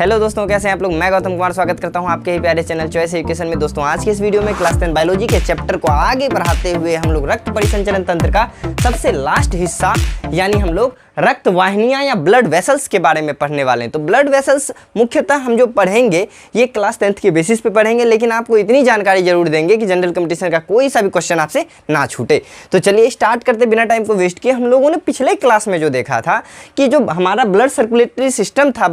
Hello दोस्तों, कैसे हैं आप लोग। मैं गौतम कुमार स्वागत करता हूं आपके ही प्यारे चैनल चॉइस एजुकेशन में। दोस्तों आज के इस वीडियो में क्लास 10 बायोलॉजी के चैप्टर को आगे बढ़ाते हुए हम लोग रक्त परिसंचरण तंत्र का सबसे लास्ट हिस्सा यानी हम लोग रक्त वाहिनियां या ब्लड वेसल्स के बारे में पढ़ने वाले हैं। तो ब्लड वेसल्स मुख्यतः हम जो पढ़ेंगे ये क्लास 10 के बेसिस पे पढ़ेंगे, लेकिन आपको इतनी जानकारी जरूर देंगे कि जनरल कंपटीशन का कोई सा भी क्वेश्चन आपसे ना छूटे। तो चलिए स्टार्ट करते बिना टाइम को वेस्ट किए। हम लोगों ने पिछले क्लास में जो देखा था कि जो हमारा ब्लड सर्कुलेटरी सिस्टम था,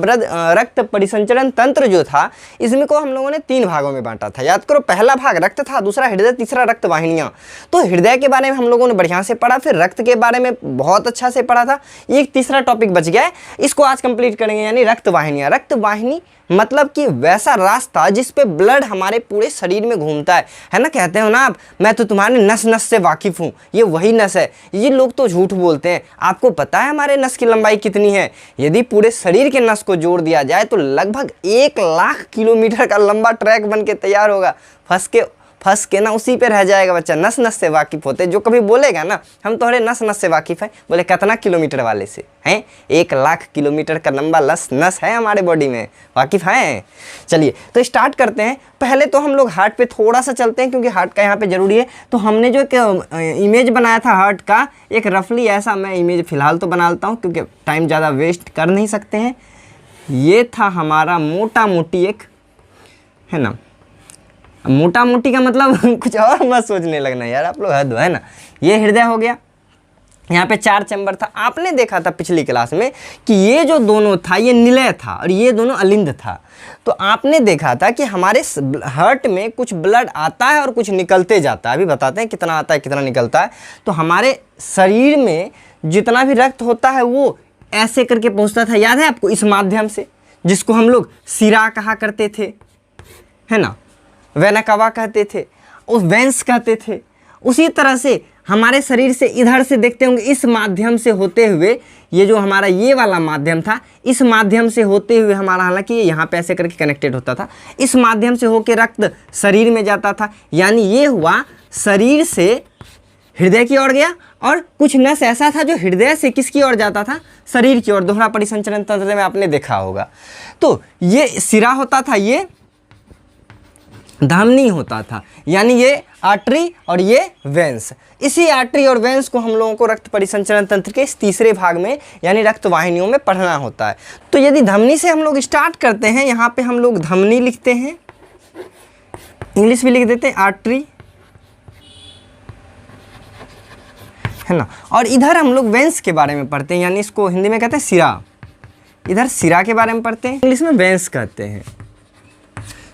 रक्त परिसंचरण तंत्र जो था, इसमें को हम लोगों ने 3 भागों में बांटा था। याद करो, पहला भाग रक्त था, दूसरा हृदय, तीसरा रक्त वाहिनियां। तो हृदय के बारे में हम लोगों ने बढ़िया से पढ़ा, फिर रक्त के बारे में बहुत अच्छा से पढ़ा था। एक तीसरा टॉपिक बच गया है, इसको आज कंप्लीट करेंगे, यानी रक्त वाहिनियां। रक्त वाहिनी मतलब कि वैसा रास्ता जिस पे ब्लड हमारे पूरे शरीर में घूमता है ना। कहते हो ना आप, मैं तो तुम्हारे नस नस से वाकिफ हूँ, ये वही नस है। ये लोग तो झूठ बोलते हैं। आपको पता है हमारे नस की लंबाई कितनी है? यदि पूरे शरीर के नस को जोड़ दिया जाए तो लगभग 1 लाख किलोमीटर का लंबा ट्रैक बन के तैयार होगा। फंस के ना उसी पे रह जाएगा बच्चा। नस नस से वाकिफ होते, जो कभी बोलेगा ना हम तुम्हारे नस नस से वाकिफ हैं, बोले कितना किलोमीटर वाले से हैं? 1 लाख किलोमीटर का लंबा नस है हमारे बॉडी में, वाकिफ हैं। चलिए तो स्टार्ट करते हैं। पहले तो हम लोग हार्ट पे थोड़ा सा चलते हैं, क्योंकि हार्ट का यहाँ पे जरूरी है। तो हमने जो एक इमेज बनाया था हार्ट का, एक रफली ऐसा मैं इमेज फिलहाल तो बना लेता हूँ, क्योंकि टाइम ज़्यादा वेस्ट कर नहीं सकते हैं। ये था हमारा मोटा मोटी एक, है ना, मोटा मोटी का मतलब कुछ और मत सोचने लगना यार, आप लोग हद है ना। ये हृदय हो गया, यहाँ पे 4 चैम्बर था। आपने देखा था पिछली क्लास में कि ये जो दोनों था ये निलय था और ये दोनों अलिंद था। तो आपने देखा था कि हमारे हार्ट में कुछ ब्लड आता है और कुछ निकलते जाता है। अभी बताते हैं कितना आता है कितना निकलता है। तो हमारे शरीर में जितना भी रक्त होता है वो ऐसे करके पहुँचता था, याद है आपको, इस माध्यम से, जिसको हम लोग सिरा कहा करते थे, है ना, वेना कवा कहते थे, उस वेंस कहते थे। उसी तरह से हमारे शरीर से इधर से देखते होंगे, इस माध्यम से होते हुए, ये जो हमारा ये वाला माध्यम था, इस माध्यम से होते हुए हमारा, हालांकि ये यहाँ पे ऐसे करके कनेक्टेड होता था, इस माध्यम से होके रक्त शरीर में जाता था। यानी ये हुआ शरीर से हृदय की ओर गया, और कुछ नस ऐसा था जो हृदय से किसकी ओर जाता था? शरीर की ओर। दोहरा परिसंचरण तंत्र में आपने देखा होगा। तो ये सिरा होता था, ये धमनी होता था, यानी ये आर्टरी और ये वेंस। इसी आर्टरी और वेंस को हम लोगों को रक्त परिसंचरण तंत्र के इस तीसरे भाग में यानी रक्त वाहिनियों में पढ़ना होता है। तो यदि धमनी से हम लोग स्टार्ट करते हैं, यहाँ पे हम लोग धमनी लिखते हैं, इंग्लिश भी लिख देते हैं आर्टरी, है ना। और इधर हम लोग वेंस के बारे में पढ़ते हैं, यानी इसको हिंदी में कहते हैं सिरा। इधर सिरा के बारे में पढ़ते हैं, इंग्लिश में वेंस कहते हैं।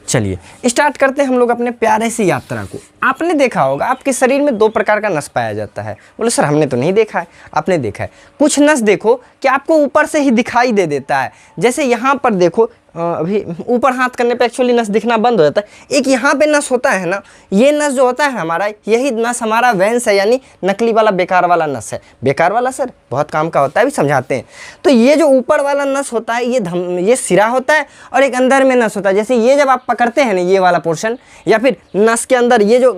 चलिए स्टार्ट करते हैं हम लोग अपने प्यारे से यात्रा को। आपने देखा होगा आपके शरीर में 2 प्रकार का नस पाया जाता है। बोलो सर हमने तो नहीं देखा है। आपने देखा है। कुछ नस देखो कि आपको ऊपर से ही दिखाई दे देता है। जैसे यहाँ पर देखो, अभी ऊपर हाथ करने पे एक्चुअली नस दिखना बंद हो जाता है। एक यहाँ पे नस होता है ना, ये नस जो होता है हमारा, यही नस हमारा वेंस है, यानी नकली वाला बेकार वाला नस है। बेकार वाला सर बहुत काम का होता है, अभी समझाते हैं। तो ये जो ऊपर वाला नस होता है ये सिरा होता है, और एक अंदर में नस होता है। जैसे ये जब आप पकड़ते हैं ना, ये वाला पोर्शन, या फिर नस के अंदर ये जो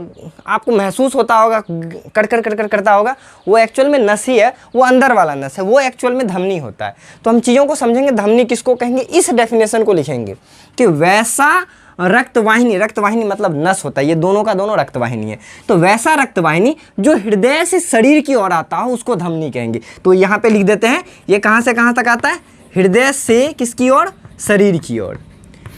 आपको महसूस होता होगा, कड़कड़ कड़कड़ करता होगा, वो एक्चुअल में नस ही है, वो अंदर वाला नस है, वो एक्चुअल में धमनी होता है। तो हम चीज़ों को समझेंगे, धमनी किसको कहेंगे, इस डेफिनेशन को लिखेंगे कि वैसा रक्त वाहिनी मतलब नस होता है, ये दोनों का दोनों रक्त वाहिनी है। तो वैसा रक्त वाहिनी जो हृदय से शरीर की ओर आता हो उसको धमनी कहेंगे। तो यहाँ पे लिख देते हैं, ये कहाँ से कहाँ तक आता है? हृदय से किसकी ओर? शरीर की ओर।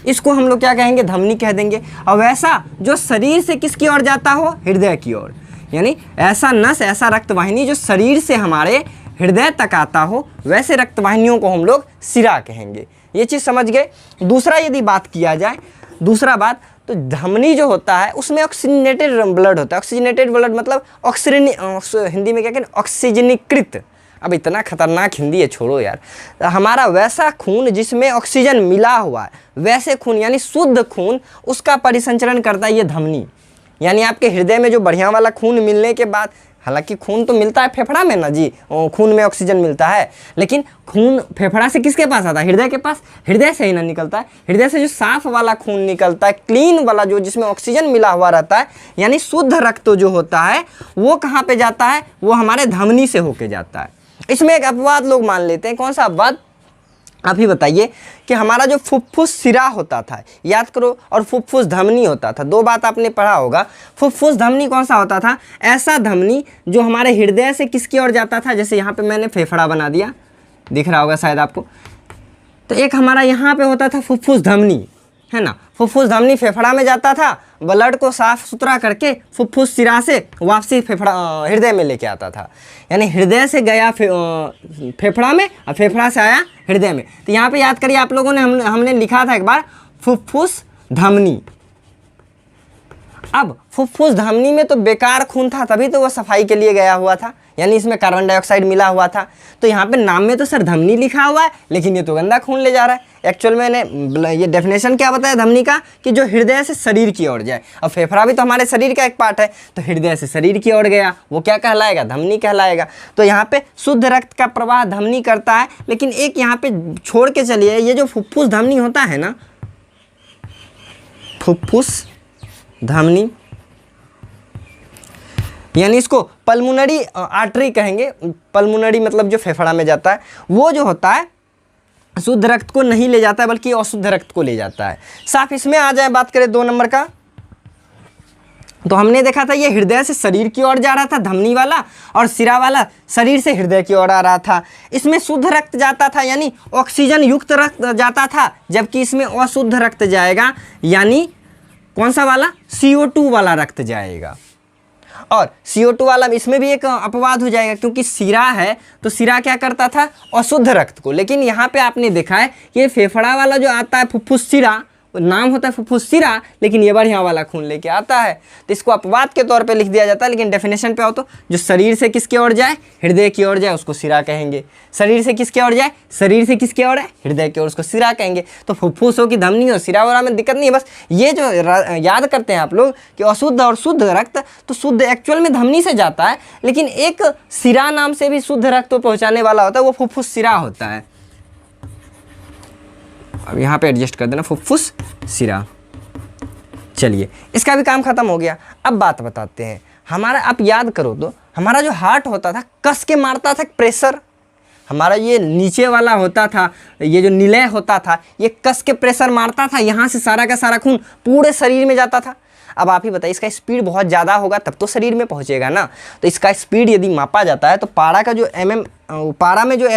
इसको हम लोग क्या कहेंगे? धमनी कह देंगे। और वैसा जो शरीर से किसकी ओर जाता हो? हृदय की ओर। यानी ऐसा नस, ऐसा रक्त वाहिनी जो शरीर से हमारे हृदय तक आता हो, वैसे रक्त वाहिनियों को हम लोग सिरा कहेंगे। ये चीज़ समझ गए। दूसरा यदि बात किया जाए, दूसरा बात, तो धमनी जो होता है उसमें ऑक्सीजनेटेड ब्लड होता है। ऑक्सीजनेटेड ब्लड मतलब हिंदी में क्या कहते हैं? ऑक्सीजनीकृत। अब इतना खतरनाक हिंदी है, छोड़ो यार। हमारा वैसा खून जिसमें ऑक्सीजन मिला हुआ है, वैसे खून यानी शुद्ध खून, उसका परिसंचरण करता है ये धमनी। यानी आपके हृदय में जो बढ़िया वाला खून मिलने के बाद, हालांकि खून तो मिलता है फेफड़ा में ना जी, खून में ऑक्सीजन मिलता है, लेकिन खून फेफड़ा से किसके पास आता है? हृदय के पास। हृदय से ही ना निकलता है। हृदय से जो साफ वाला खून निकलता है, क्लीन वाला, जो जिसमें ऑक्सीजन मिला हुआ रहता है, यानी शुद्ध रक्त जो होता है, वो कहाँ पे जाता है? वो हमारे धमनी से होके जाता है। इसमें एक अपवाद लोग मान लेते हैं। कौन सा अपवाद? आप ही बताइए कि हमारा जो फुफ्फुस सिरा होता था, याद करो, और फुफ्फुस धमनी होता था, दो बात आपने पढ़ा होगा। फुफ्फुस धमनी कौन सा होता था? ऐसा धमनी जो हमारे हृदय से किसकी ओर जाता था, जैसे यहाँ पे मैंने फेफड़ा बना दिया, दिख रहा होगा शायद आपको। तो एक हमारा यहाँ पे होता था फुफ्फुस धमनी, है ना। फुफ्फुस धमनी फेफड़ा में जाता था, ब्लड को साफ सुथरा करके फुफ्फुस सिरा से वापसी फेफड़ा हृदय में लेके आता था। यानी हृदय से गया फेफड़ा में और फेफड़ा से आया हृदय में। तो यहाँ पे याद करिए आप लोगों ने, हमने लिखा था एक बार फुफ्फुस धमनी। अब फुफ्फुस धमनी में तो बेकार खून था, तभी तो वो सफाई के लिए गया हुआ था, यानी इसमें कार्बन डाइऑक्साइड मिला हुआ था। तो यहाँ पे नाम में तो सर धमनी लिखा हुआ है, लेकिन ये तो गंदा खून ले जा रहा है। एक्चुअल मैंने ये डेफिनेशन क्या बताया धमनी का, कि जो हृदय से शरीर की ओर जाए। अब फेफड़ा भी तो हमारे शरीर का एक पार्ट है, तो हृदय से शरीर की ओर गया, वो क्या कहलाएगा? धमनी कहलाएगा। तो यहाँ पे शुद्ध रक्त का प्रवाह धमनी करता है। लेकिन एक यहाँ पे छोड़ के चलिए, ये जो फुफ्फुस धमनी होता है ना, फुफ्फुस धमनी, यानी इसको पल्मोनरी आर्टरी कहेंगे। पल्मोनरी मतलब जो फेफड़ा में जाता है, वो जो होता है शुद्ध रक्त को नहीं ले जाता है, बल्कि अशुद्ध रक्त को ले जाता है। साफ इसमें आ जाए, बात करें 2 नंबर का, तो हमने देखा था ये हृदय से शरीर की ओर जा रहा था धमनी वाला, और सिरा वाला शरीर से हृदय की ओर आ रहा था। इसमें शुद्ध रक्त जाता था, यानी ऑक्सीजन युक्त रक्त जाता था, जबकि इसमें अशुद्ध रक्त जाएगा, यानी कौन सा वाला? CO2 वाला रक्त जाएगा। और CO2 वाला, इसमें भी एक अपवाद हो जाएगा, क्योंकि सिरा है, तो सिरा क्या करता था? अशुद्ध रक्त को। लेकिन यहाँ पे आपने देखा है ये फेफड़ा वाला जो आता है फुफ्फुस सिरा, नाम होता है फुफ्फुस सिरा, लेकिन ये बढ़िया वाला खून लेके आता है, तो इसको अपवाद के तौर पे लिख दिया जाता है। लेकिन डेफिनेशन पे आओ तो जो शरीर से किसके ओर जाए? हृदय की ओर जाए, उसको सिरा कहेंगे। शरीर से किसके ओर जाए? शरीर से किसके ओर है? हृदय की ओर, उसको सिरा कहेंगे। तो फुफ्फुसों की धमनी और सिरा वगैरह में दिक्कत नहीं है। बस ये जो याद करते हैं आप लोग कि अशुद्ध और शुद्ध रक्त, तो शुद्ध एक्चुअल में धमनी से जाता है, लेकिन एक सिरा नाम से भी शुद्ध रक्त को पहुँचाने वाला होता है, वो फुफ्फुस सिरा होता है। अब यहाँ पे एडजस्ट कर देना, फुफ्फुस सिरा। चलिए, इसका भी काम खत्म हो गया। अब बात बताते हैं हमारा, आप याद करो तो हमारा जो हार्ट होता था, कस के मारता था प्रेशर। हमारा ये नीचे वाला होता था, ये जो निलय होता था, ये कस के प्रेशर मारता था, यहाँ से सारा का सारा खून पूरे शरीर में जाता था। अब आप ही बताइए, इसका स्पीड बहुत ज़्यादा होगा तब तो शरीर में पहुँचेगा ना। तो इसका स्पीड यदि मापा जाता है, तो पारा का जो पारा में जो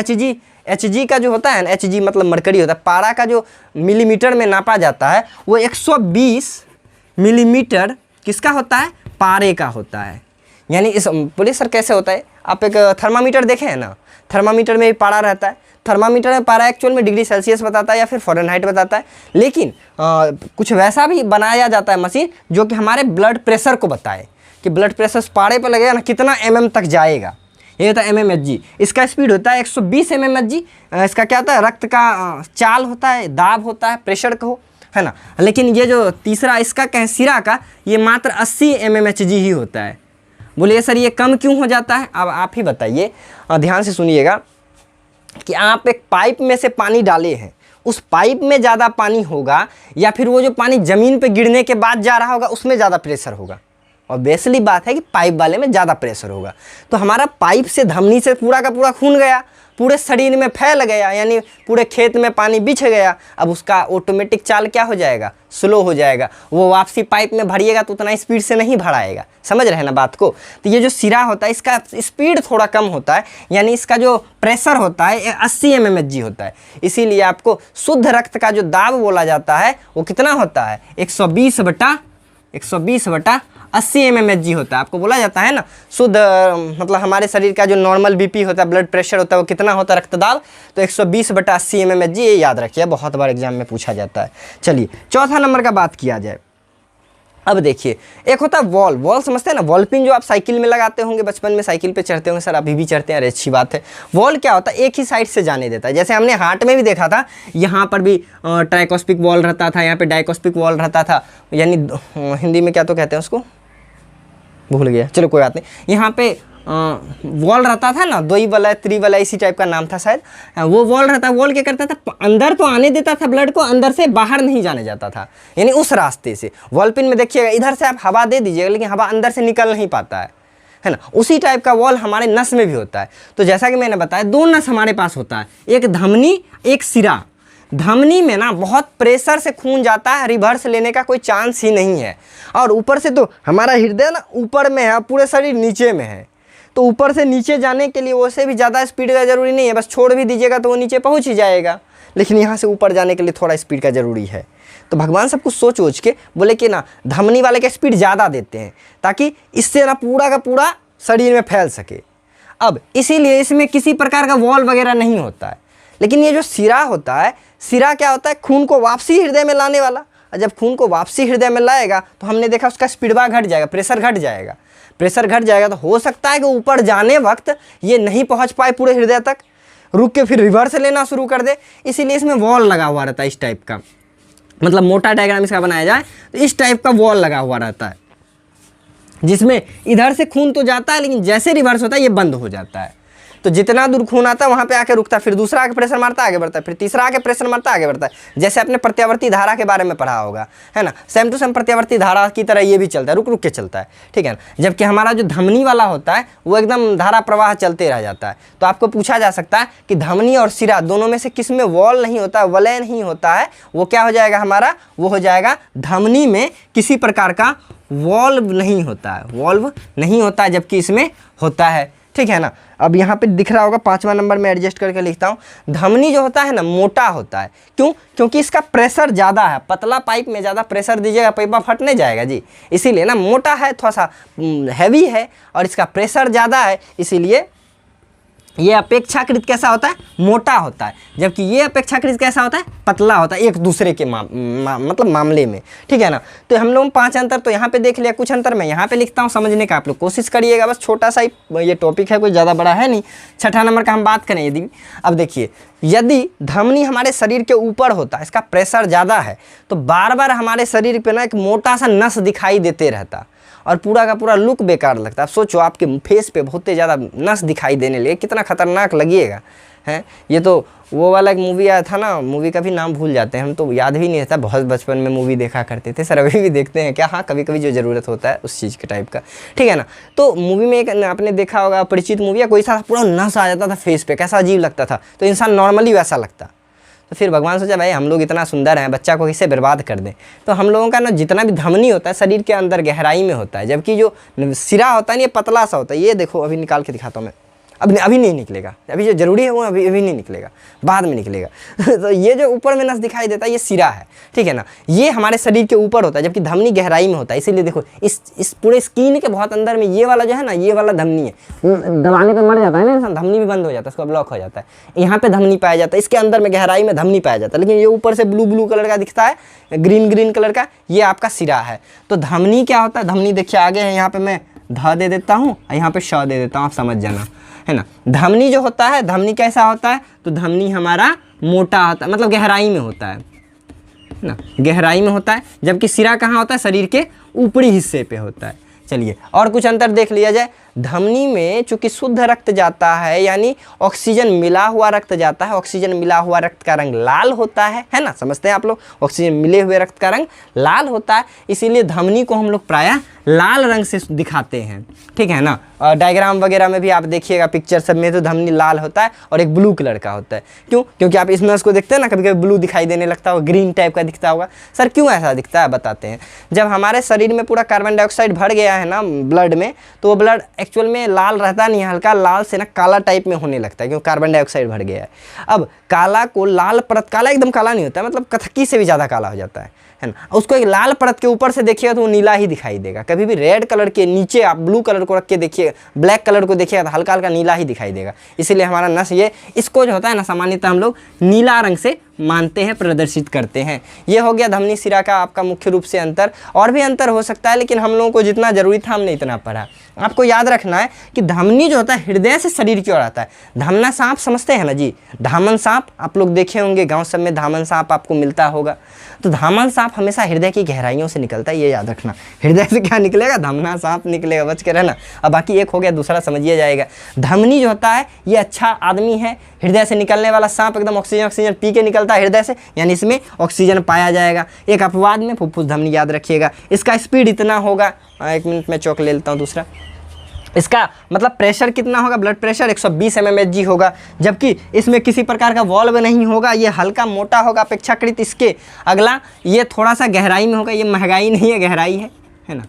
Hg का जो होता है ना, Hg मतलब मरकरी होता है, पारा का जो मिलीमीटर में नापा जाता है, वो 120 मिलीमीटर किसका होता है? पारे का होता है। यानी इस, बोले सर कैसे होता है? आप एक थर्मामीटर देखे हैं ना, थर्मामीटर में भी पारा रहता है। थर्मामीटर में पारा एक्चुअल में डिग्री सेल्सियस बताता है या फिर फ़ारेनहाइट बताता है, लेकिन कुछ वैसा भी बनाया जाता है मशीन, जो कि हमारे ब्लड प्रेशर को बताए कि ब्लड प्रेशर पारे पर लगेगा ना, कितना mm तक जाएगा। ये होता है mmHg। इसका स्पीड होता है 120 mmHg। इसका क्या होता है? रक्त का चाल होता है, दाब होता है, प्रेशर कहो, है ना। लेकिन ये जो तीसरा इसका कहें सिरा का, ये मात्र 80 mmHg ही होता है। बोलिए सर ये कम क्यों हो जाता है? अब आप ही बताइए, ध्यान से सुनिएगा कि आप एक पाइप में से पानी डाले हैं, उस पाइप में ज़्यादा पानी होगा, या फिर वो जो पानी ज़मीन पे गिरने के बाद जा रहा होगा उसमें ज़्यादा प्रेशर होगा? और बेसिकली बात है कि पाइप वाले में ज़्यादा प्रेशर होगा। तो हमारा पाइप से धमनी से पूरा का पूरा खून गया, पूरे शरीर में फैल गया, यानी पूरे खेत में पानी बिछ गया। अब उसका ऑटोमेटिक चाल क्या हो जाएगा? स्लो हो जाएगा। वो वापसी पाइप में भरिएगा तो उतना स्पीड से नहीं भराएगा। समझ रहे हैं ना बात को? तो ये जो सिरा होता है, इसका स्पीड थोड़ा कम होता है, यानी इसका जो प्रेशर होता है 80 mmHg होता है। इसीलिए आपको शुद्ध रक्त का जो दाब बोला जाता है वो कितना होता है? 120/80 mmHg होता है। आपको बोला जाता है ना शुद्ध, मतलब हमारे शरीर का जो नॉर्मल बीपी होता है, ब्लड प्रेशर होता है, वो कितना होता है रक्तदाब? तो 120/80 mmHg। ये याद रखिए, बहुत बार एग्जाम में पूछा जाता है। चलिए, चौथा नंबर का बात किया जाए। अब देखिए, एक होता है वॉल। वॉल समझते हैं ना? वॉल पिन जो आप साइकिल में लगाते होंगे, बचपन में साइकिल पे चढ़ते होंगे, सर अभी भी चढ़ते हैं, अरे अच्छी बात है। वॉल क्या होता है? एक ही साइड से जाने देता है। जैसे हमने हार्ट में भी देखा था, यहाँ पर भी ट्राइकोस्पिक वॉल रहता था, यहाँ पे डाइकोस्पिक वॉल रहता था, यानी हिंदी में क्या तो कहते हैं उसको, भूल गया, चलो कोई बात नहीं। यहाँ पे वॉल रहता था ना, 2 वाला 3 वाला, इसी टाइप का नाम था शायद। वो वॉल रहता, वॉल क्या करता था? अंदर तो आने देता था ब्लड को, अंदर से बाहर नहीं जाने जाता था, यानी उस रास्ते से। वॉल पिन में देखिएगा, इधर से आप हवा दे दीजिएगा, लेकिन हवा अंदर से निकल नहीं पाता है। है ना। उसी टाइप का वॉल हमारे नस में भी होता है। तो जैसा कि मैंने बताया 2 नस हमारे पास होता है, एक धमनी एक सिरा। धमनी में ना बहुत प्रेशर से खून जाता है, रिवर्स लेने का कोई चांस ही नहीं है। और ऊपर से तो हमारा हृदय ना ऊपर में है, पूरे शरीर नीचे में है, तो ऊपर से नीचे जाने के लिए वैसे भी ज़्यादा स्पीड का ज़रूरी नहीं है, बस छोड़ भी दीजिएगा तो वो नीचे पहुंच ही जाएगा। लेकिन यहाँ से ऊपर जाने के लिए थोड़ा स्पीड का ज़रूरी है। तो भगवान सब कुछ सोच वोच के बोले कि ना धमनी वाले का स्पीड ज़्यादा देते हैं, ताकि इससे ना पूरा का पूरा शरीर में फैल सके। अब इसीलिए इसमें किसी प्रकार का वॉल वगैरह नहीं होता है। लेकिन ये जो सिरा होता है, सिरा क्या होता है, खून को वापसी हृदय में लाने वाला। और जब खून को वापसी हृदय में लाएगा तो हमने देखा उसका स्पीडवा घट जाएगा, प्रेशर घट जाएगा। प्रेशर घट जाएगा तो हो सकता है कि ऊपर जाने वक्त ये नहीं पहुंच पाए पूरे हृदय तक, रुक के फिर रिवर्स लेना शुरू कर दे। इसीलिए इसमें वॉल लगा हुआ रहता है इस टाइप का, मतलब मोटा डायग्राम इसका बनाया जाए तो इस टाइप का वॉल लगा हुआ रहता है, जिसमें इधर से खून तो जाता है लेकिन जैसे रिवर्स होता है ये बंद हो जाता है। तो जितना दूर खून आता है वहाँ पे आके रुकता है, फिर दूसरा आके प्रेशर मारता है आगे बढ़ता है, फिर तीसरा आके प्रेशर मारता है आगे बढ़ता है। जैसे आपने प्रत्यावर्ती धारा के बारे में पढ़ा होगा, है ना, सेम टू सेम प्रत्यावर्ती धारा की तरह ये भी चलता है, रुक रुक के चलता है, ठीक है ना। जबकि हमारा जो धमनी वाला होता है वो एकदम धारा प्रवाह चलते रह जाता है। तो आपको पूछा जा सकता है कि धमनी और सिरा दोनों में से किस में वॉल नहीं होता है, वलय नहीं होता है, वो क्या हो जाएगा हमारा, वो हो जाएगा धमनी में किसी प्रकार का वॉल्व नहीं होता है, वॉल्व नहीं होता है, जबकि इसमें होता है, ठीक है ना। अब यहाँ पे दिख रहा होगा 5वां नंबर में एडजस्ट करके लिखता हूँ। धमनी जो होता है ना मोटा होता है, क्यों, क्योंकि इसका प्रेशर ज़्यादा है। पतला पाइप में ज़्यादा प्रेशर दीजिएगा पाइपा फटने जाएगा जी, इसीलिए ना मोटा है, थोड़ा सा हैवी है और इसका प्रेशर ज़्यादा है, इसीलिए ये अपेक्षाकृत कैसा होता है, मोटा होता है। जबकि ये अपेक्षाकृत कैसा होता है, पतला होता है, एक दूसरे के मतलब मामले में, ठीक है ना। तो हम लोग 5 अंतर तो यहाँ पे देख लिया, कुछ अंतर मैं यहाँ पे लिखता हूँ, समझने का आप लोग कोशिश करिएगा। बस छोटा सा ही ये टॉपिक है, कोई ज़्यादा बड़ा है नहीं। 6ठा नंबर का हम बात करें यदि, अब देखिए यदि धमनी हमारे शरीर के ऊपर होता है, इसका प्रेशर ज़्यादा है, तो बार बार हमारे शरीर पर ना एक मोटा सा नस दिखाई देते रहता और पूरा का पूरा लुक बेकार लगता है। आप सोचो आपके फेस पे बहुत ही ज़्यादा नस दिखाई देने लगे, कितना खतरनाक लगेगा, हैं। ये तो वो वाला एक मूवी आया था ना, मूवी का भी नाम भूल जाते हैं हम, तो याद भी नहीं रहता, बहुत बचपन में मूवी देखा करते थे सर, अभी भी देखते हैं क्या, हाँ कभी कभी जो ज़रूरत होता है उस चीज़ के टाइप का, ठीक है ना। तो मूवी में एक आपने देखा होगा परिचित मूवी, या कोई सा पूरा नस आ जाता था फेस पे, कैसा अजीब लगता था, तो इंसान नॉर्मली वैसा लगता। तो फिर भगवान सोचा भाई हम लोग इतना सुंदर हैं, बच्चा को किससे बर्बाद कर दें। तो हम लोगों का ना जितना भी धमनी होता है शरीर के अंदर गहराई में होता है, जबकि जो सिरा होता है ना ये पतला सा होता है। ये देखो अभी निकाल के दिखाता हूँ मैं, अभी नहीं निकलेगा, अभी जो जरूरी है वो अभी नहीं निकलेगा, बाद में निकलेगा। तो ये जो ऊपर में नस दिखाई देता है ये सिरा है, ठीक है ना। ये हमारे शरीर के ऊपर होता है, जबकि धमनी गहराई में होता है। इसीलिए देखो इस पूरे स्किन के बहुत अंदर में ये वाला जो है ना, ये वाला धमनी है, दबाने पे मर जाता है ना, धमनी भी बंद हो जाता है, उसका ब्लॉक हो जाता है। यहाँ पे धमनी पाया जाता है, इसके अंदर में गहराई में धमनी पाया जाता है। लेकिन ये ऊपर से ब्लू कलर का दिखता है, ग्रीन कलर का, ये आपका सिरा है। तो धमनी क्या होता है, धमनी देखिए आगे है, यहाँ पे मैं ध दे देता हूँ और यहाँ पे श दे देता हूँ, आप समझ जाना, है ना। धमनी जो होता है, धमनी कैसा होता है, तो धमनी हमारा मोटा होता है, मतलब गहराई में होता है ना, गहराई में होता है। जबकि सिरा कहाँ होता है, शरीर के ऊपरी हिस्से पे होता है। चलिए और कुछ अंतर देख लिया जाए। धमनी में चूंकि शुद्ध रक्त जाता है, यानी ऑक्सीजन मिला हुआ रक्त जाता है, ऑक्सीजन मिला हुआ रक्त का रंग लाल होता है ना, समझते हैं आप लोग, ऑक्सीजन मिले हुए रक्त का रंग लाल होता है। इसीलिए धमनी को हम लोग प्रायः लाल रंग से दिखाते हैं, ठीक है ना। और डायग्राम वगैरह में भी आप देखिएगा, पिक्चर सब में तो धमनी लाल होता है और एक ब्लू कलर का होता है। क्यों, क्योंकि आप इस नस को देखते हैं ना, कभी कभी ब्लू दिखाई देने लगता होगा, ग्रीन टाइप का दिखता होगा। सर क्यों ऐसा दिखता है, बताते हैं। जब हमारे शरीर में पूरा कार्बन डाइऑक्साइड भर गया है ना ब्लड में, तो वो ब्लड एक्चुअल में लाल रहता नहीं, हल्का लाल से ना काला टाइप में होने लगता है, क्योंकि कार्बन डाइऑक्साइड भर गया है। अब काला को लाल परत, काला एकदम काला नहीं होता है, मतलब कथकी से भी ज़्यादा काला हो जाता है ना। उसको एक लाल परत के ऊपर से देखिएगा तो वो नीला ही दिखाई देगा। कभी भी रेड कलर के नीचे आप ब्लू कलर को रख के देखिए, ब्लैक कलर को देखिएगा तो हल्का हल्का नीला ही दिखाई देगा। इसीलिए हमारा नस ये, इसको जो होता है ना सामान्यतः हम लोग नीला रंग से मानते हैं, प्रदर्शित करते हैं। ये हो गया धमनी सिरा का आपका मुख्य रूप से अंतर। और भी अंतर हो सकता है, लेकिन हम लोगों को जितना जरूरी था हमने इतना पढ़ा। आपको याद रखना है कि धमनी जो होता है हृदय से शरीर की ओर आता है। धामना सांप समझते हैं ना जी, धामन सांप आप लोग देखे होंगे, गांव सब में धामन सांप आपको मिलता होगा। तो धामन सांप हमेशा हृदय की गहराइयों से निकलता है, ये याद रखना। हृदय से क्या निकलेगा, धमना सांप निकलेगा, बच के रहना। अब बाकी एक हो गया, दूसरा समझिए जाएगा। धमनी जो होता है ये अच्छा आदमी है, हृदय से निकलने वाला सांप एकदम ऑक्सीजन पी के निकलता है हृदय से, यानी इसमें ऑक्सीजन पाया जाएगा। एक अपवाद में फुफ्फुस धमनी याद रखिएगा, इसका स्पीड इतना होगा। 1 मिनट में चौक ले लेता हूँ दूसरा। इसका मतलब प्रेशर कितना होगा, ब्लड प्रेशर 120 mmHg होगा, जबकि इसमें किसी प्रकार का वॉल्व नहीं होगा, ये हल्का मोटा होगा अपेक्षाकृत इसके। अगला ये थोड़ा सा गहराई में होगा, ये महंगाई नहीं है गहराई है ना,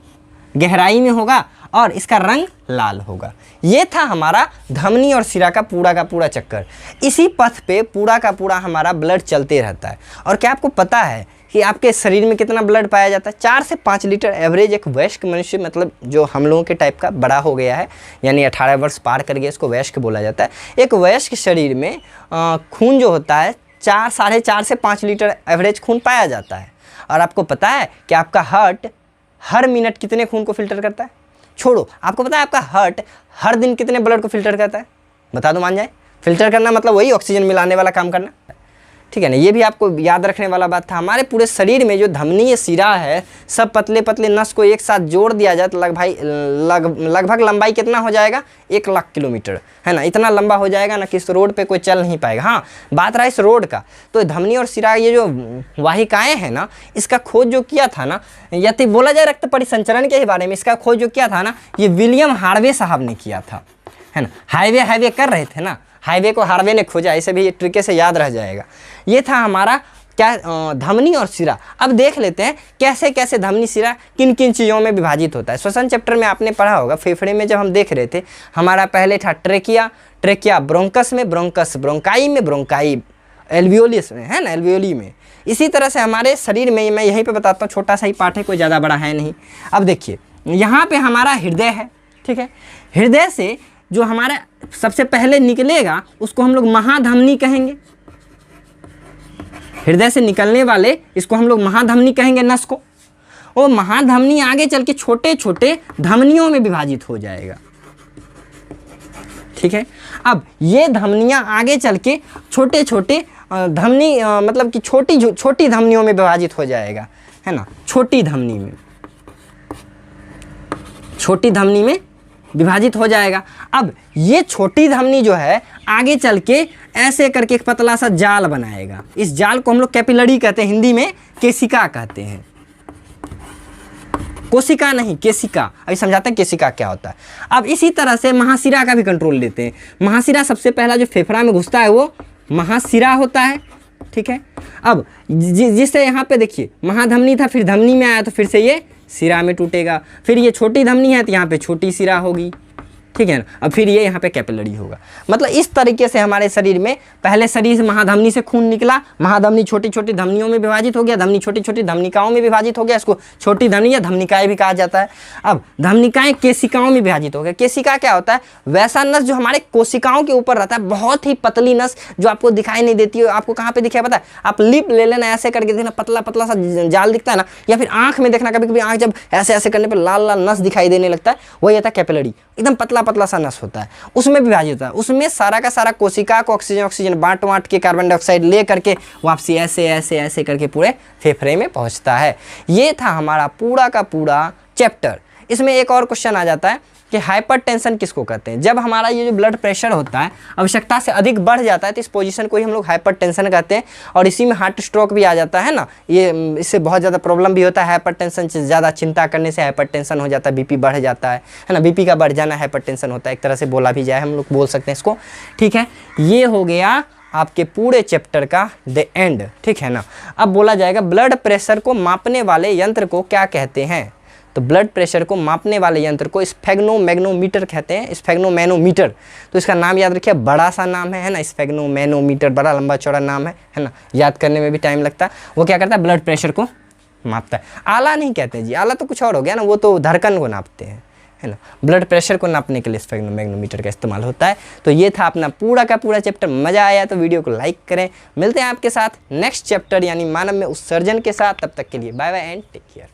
गहराई में होगा और इसका रंग लाल होगा। ये था हमारा धमनी और सिरा का पूरा चक्कर। इसी पथ पे पूरा का पूरा हमारा ब्लड चलते रहता है। और क्या आपको पता है कि आपके शरीर में कितना ब्लड पाया जाता है? 4 से 5 लीटर एवरेज एक वयस्क मनुष्य, मतलब जो हम लोगों के टाइप का बड़ा हो गया है, यानी 18 वर्ष पार कर गया, इसको वयस्क बोला जाता है। एक वयस्क शरीर में खून जो होता है 4-4.5 से 5 लीटर एवरेज खून पाया जाता है। और आपको पता है कि आपका हार्ट हर मिनट कितने खून को फिल्टर करता है? छोड़ो, आपको पता है आपका हार्ट हर दिन कितने ब्लड को फिल्टर करता है? बता दो, मान जाए। फिल्टर करना मतलब वही ऑक्सीजन मिलाने वाला काम करना, ठीक है ना। ये भी आपको याद रखने वाला बात था। हमारे पूरे शरीर में जो धमनी सिरा है, सब पतले पतले नस को एक साथ जोड़ दिया जाए तो लगभग लंबाई कितना हो जाएगा? 1 लाख किलोमीटर, है ना। इतना लंबा हो जाएगा ना कि इस रोड पे कोई चल नहीं पाएगा। हाँ, बात रहा इस रोड का, तो धमनी और सिरा ये जो वाहिकाएँ हैं ना, इसका खोज जो किया था ना, यदि बोला जाए रक्त परिसंचरण के बारे में, इसका खोज जो किया था ना, ये विलियम हार्वे साहब ने किया था, है ना। हाईवे कर रहे थे ना, हाईवे को हार्वे ने खोजा, इसे भी तरीके से याद रह जाएगा। ये था हमारा क्या, धमनी और सिरा। अब देख लेते हैं कैसे कैसे धमनी सिरा किन किन चीज़ों में विभाजित होता है। श्वसन चैप्टर में आपने पढ़ा होगा, फेफड़े में जब हम देख रहे थे, हमारा पहले था ट्रेकिया ब्रोंकस में, ब्रोंकस ब्रोंकाई में, ब्रोंकाई एल्वियोलिस में, है ना, एल्वियोली में। इसी तरह से हमारे शरीर में, मैं यहीं पे बताता हूँ, छोटा सा ही पार्ट है, कोई ज़्यादा बड़ा है नहीं। अब देखिए यहाँ पे हमारा हृदय है, ठीक है। हृदय से जो हमारा सबसे पहले निकलेगा उसको हम लोग महाधमनी कहेंगे। हृदय से निकलने वाले इसको हम लोग महाधमनी कहेंगे, नस को। वो महाधमनी आगे चल के छोटे छोटे धमनियों में विभाजित हो जाएगा, ठीक है। अब ये धमनियां आगे चल के छोटे छोटे धमनी मतलब कि छोटी धमनियों में विभाजित हो जाएगा, है ना। छोटी धमनी में विभाजित हो जाएगा। अब ये छोटी धमनी जो है आगे चल के ऐसे करके एक पतला सा जाल बनाएगा। इस जाल को हम लोग कैपिलरी कहते हैं, हिंदी में केशिका कहते हैं। कोशिका नहीं, केशिका। अभी समझाते हैं केशिका क्या होता है। अब इसी तरह से महाशिरा का भी कंट्रोल लेते हैं। महाशिरा सबसे पहला जो फेफड़ा में घुसता है वो महाशिरा होता है, ठीक है। अब जिससे यहाँ पे देखिए महाधमनी था, फिर धमनी में आया तो फिर से ये सिरा में टूटेगा। फिर ये छोटी धमनी है तो यहाँ पे छोटी सिरा होगी, ठीक है ना। अब फिर ये यहाँ पे कैपिलरी होगा। मतलब इस तरीके से हमारे शरीर में पहले शरीर से महाधमनी से खून निकला, महाधमनी छोटी छोटी धमनियों में विभाजित हो गया, धमनी छोटी छोटी धमनिकाओं में विभाजित हो गया, इसको छोटी धमनी या धमनिकाएं भी कहा जाता है। अब धमनिकाएं केशिकाओं में विभाजित हो गया। केशिका क्या होता है? वैसा नस जो हमारे कोशिकाओं के ऊपर रहता है, बहुत ही पतली नस जो आपको दिखाई नहीं देती है। आपको कहाँ पे दिखाई पता है? आप लिप ले लेना, ऐसे करके देखना, पतला पतला सा जाल दिखता है ना, या फिर आंख में देखना, कभी कभी आंख जब ऐसे ऐसे करने पर लाल लाल नस दिखाई देने लगता है, वही आता है कैपिलरी। एकदम पतला सा नस होता है, उसमें विभाजित होता है। उसमें सारा का सारा कोशिका को ऑक्सीजन बांट के कार्बन डाइऑक्साइड ले करके वापसी ऐसे करके पूरे फेफड़े में पहुंचता है। ये था हमारा पूरा का पूरा चैप्टर। इसमें एक और क्वेश्चन आ जाता है कि हाइपरटेंशन किसको कहते हैं? जब हमारा ये जो ब्लड प्रेशर होता है आवश्यकता से अधिक बढ़ जाता है तो इस पोजीशन को ही हम लोग हाइपरटेंशन कहते हैं। और इसी में हार्ट स्ट्रोक भी आ जाता है ना, ये इससे बहुत ज़्यादा प्रॉब्लम भी होता है। हाइपरटेंशन से ज़्यादा चिंता करने से हाइपरटेंशन हो जाता है, बीपी बढ़ जाता है ना। बीपी का बढ़ जाना हाइपरटेंशन होता है, एक तरह से बोला भी जाए, हम लोग बोल सकते हैं इसको, ठीक है। ये हो गया आपके पूरे चैप्टर का द एंड, ठीक है ना। अब बोला जाएगा ब्लड प्रेशर को मापने वाले यंत्र को क्या कहते हैं? तो ब्लड प्रेशर को मापने वाले यंत्र को स्फेग्नोमैग्नोमीटर कहते हैं, स्फेग्नोमैनोमीटर। तो इसका नाम याद रखिए, बड़ा सा नाम है ना, स्फेग्नोमैनोमीटर, बड़ा लंबा चौड़ा नाम है ना, याद करने में भी टाइम लगता है। वो क्या करता है? ब्लड प्रेशर को मापता है। आला नहीं कहते जी, आला तो कुछ और हो गया ना, वो तो धड़कन को नापते हैं, है ना। ब्लड प्रेशर को नापने के लिए स्फेग्नोमैग्नोमीटर का इस्तेमाल होता है। तो ये था अपना पूरा का पूरा चैप्टर। मज़ा आया तो वीडियो को लाइक करें। मिलते हैं आपके साथ नेक्स्ट चैप्टर यानी मानव में उत्सर्जन के साथ। तब तक के लिए bye bye and take care.